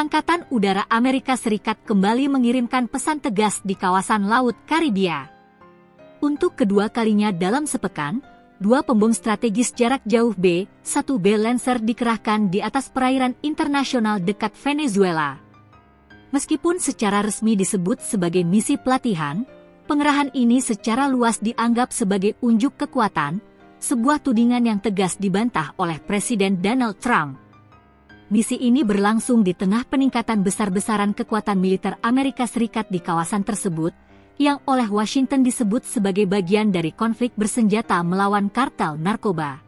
Angkatan Udara Amerika Serikat kembali mengirimkan pesan tegas di kawasan Laut Karibia. Untuk kedua kalinya dalam sepekan, 2 pembom strategis jarak jauh B-1B Lancer dikerahkan di atas perairan internasional dekat Venezuela. Meskipun secara resmi disebut sebagai misi pelatihan, pengerahan ini secara luas dianggap sebagai unjuk kekuatan, sebuah tudingan yang tegas dibantah oleh Presiden Donald Trump. Misi ini berlangsung di tengah peningkatan besar-besaran kekuatan militer Amerika Serikat di kawasan tersebut, yang oleh Washington disebut sebagai bagian dari konflik bersenjata melawan kartel narkoba.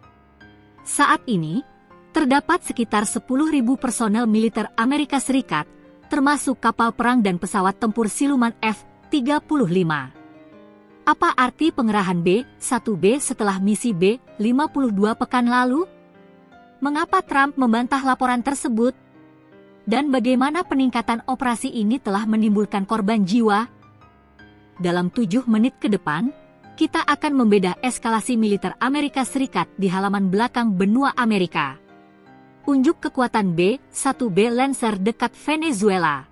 Saat ini, terdapat sekitar 10.000 personel militer Amerika Serikat, termasuk kapal perang dan pesawat tempur siluman F-35. Apa arti pengerahan B-1B setelah misi B-52 pekan lalu? Mengapa Trump membantah laporan tersebut? Dan bagaimana peningkatan operasi ini telah menimbulkan korban jiwa? Dalam 7 menit ke depan, kita akan membedah eskalasi militer Amerika Serikat di halaman belakang benua Amerika. Unjuk kekuatan B-1B Lancer dekat Venezuela.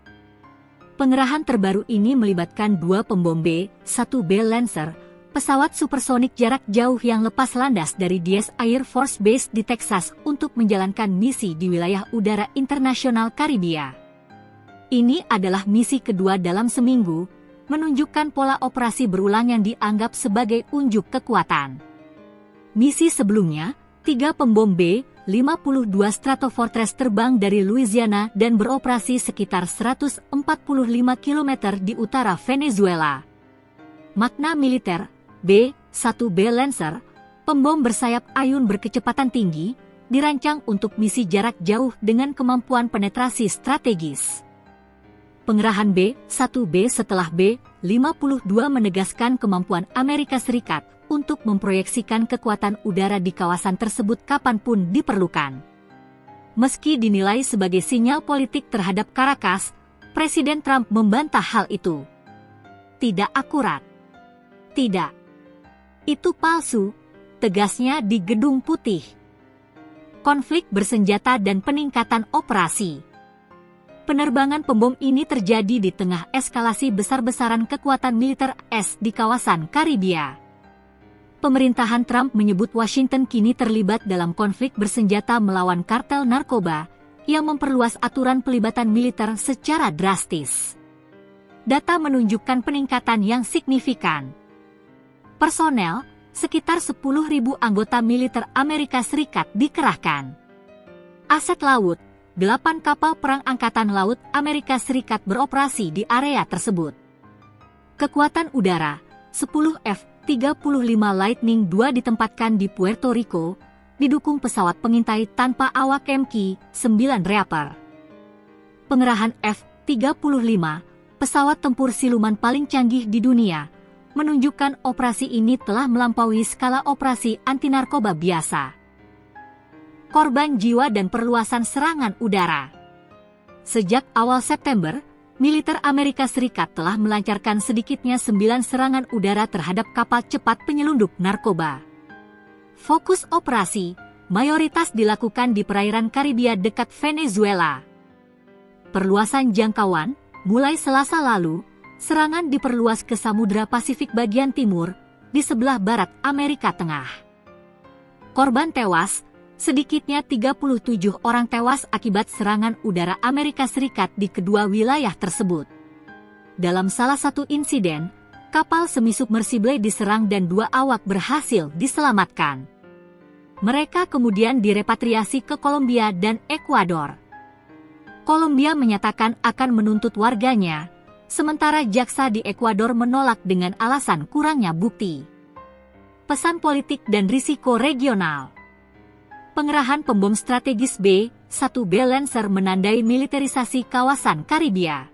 Pengerahan terbaru ini melibatkan 2 pembom B-1B Lancer, pesawat supersonik jarak jauh yang lepas landas dari Diaz Air Force Base di Texas untuk menjalankan misi di wilayah udara internasional Karibia. Ini adalah misi kedua dalam seminggu, menunjukkan pola operasi berulang yang dianggap sebagai unjuk kekuatan. Misi sebelumnya, 3 pembom B-52 Stratofortress terbang dari Louisiana dan beroperasi sekitar 145 km di utara Venezuela. Makna militer B-1B Lancer, pembom bersayap ayun berkecepatan tinggi, dirancang untuk misi jarak jauh dengan kemampuan penetrasi strategis. Pengerahan B-1B setelah B-52 menegaskan kemampuan Amerika Serikat untuk memproyeksikan kekuatan udara di kawasan tersebut kapanpun diperlukan. Meski dinilai sebagai sinyal politik terhadap Caracas, Presiden Trump membantah hal itu. Tidak akurat. Tidak. Itu palsu, tegasnya di Gedung Putih. Konflik bersenjata dan peningkatan operasi. Penerbangan pembom ini terjadi di tengah eskalasi besar-besaran kekuatan militer AS di kawasan Karibia. Pemerintahan Trump menyebut Washington kini terlibat dalam konflik bersenjata melawan kartel narkoba, yang memperluas aturan pelibatan militer secara drastis. Data menunjukkan peningkatan yang signifikan. Personel, sekitar 10.000 anggota militer Amerika Serikat dikerahkan. Aset laut, 8 kapal perang Angkatan Laut Amerika Serikat beroperasi di area tersebut. Kekuatan udara, 10 F-35 Lightning II ditempatkan di Puerto Rico, didukung pesawat pengintai tanpa awak MQ-9 Reaper. Pengerahan F-35, pesawat tempur siluman paling canggih di dunia, menunjukkan operasi ini telah melampaui skala operasi anti-narkoba biasa. Korban jiwa dan perluasan serangan udara. Sejak awal September, militer Amerika Serikat telah melancarkan sedikitnya 9 serangan udara terhadap kapal cepat penyelundup narkoba. Fokus operasi, mayoritas dilakukan di perairan Karibia dekat Venezuela. Perluasan jangkauan, mulai Selasa lalu, serangan diperluas ke Samudra Pasifik bagian timur, di sebelah barat Amerika Tengah. Korban tewas, sedikitnya 37 orang tewas akibat serangan udara Amerika Serikat di kedua wilayah tersebut. Dalam salah satu insiden, kapal semi-submersible diserang dan 2 awak berhasil diselamatkan. Mereka kemudian direpatriasi ke Kolombia dan Ekuador. Kolombia menyatakan akan menuntut warganya, sementara jaksa di Ekuador menolak dengan alasan kurangnya bukti. Pesan politik dan risiko regional. Pengerahan pembom strategis B-1B Lancer menandai militerisasi kawasan Karibia.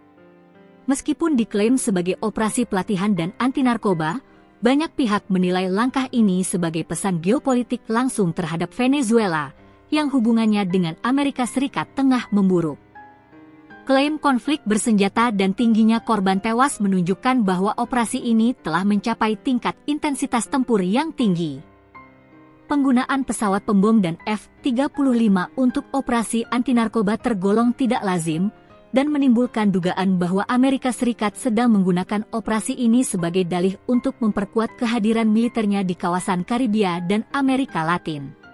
Meskipun diklaim sebagai operasi pelatihan dan anti-narkoba, banyak pihak menilai langkah ini sebagai pesan geopolitik langsung terhadap Venezuela, yang hubungannya dengan Amerika Serikat tengah memburuk. Klaim konflik bersenjata dan tingginya korban tewas menunjukkan bahwa operasi ini telah mencapai tingkat intensitas tempur yang tinggi. Penggunaan pesawat pembom dan F-35 untuk operasi anti-narkoba tergolong tidak lazim, dan menimbulkan dugaan bahwa Amerika Serikat sedang menggunakan operasi ini sebagai dalih untuk memperkuat kehadiran militernya di kawasan Karibia dan Amerika Latin.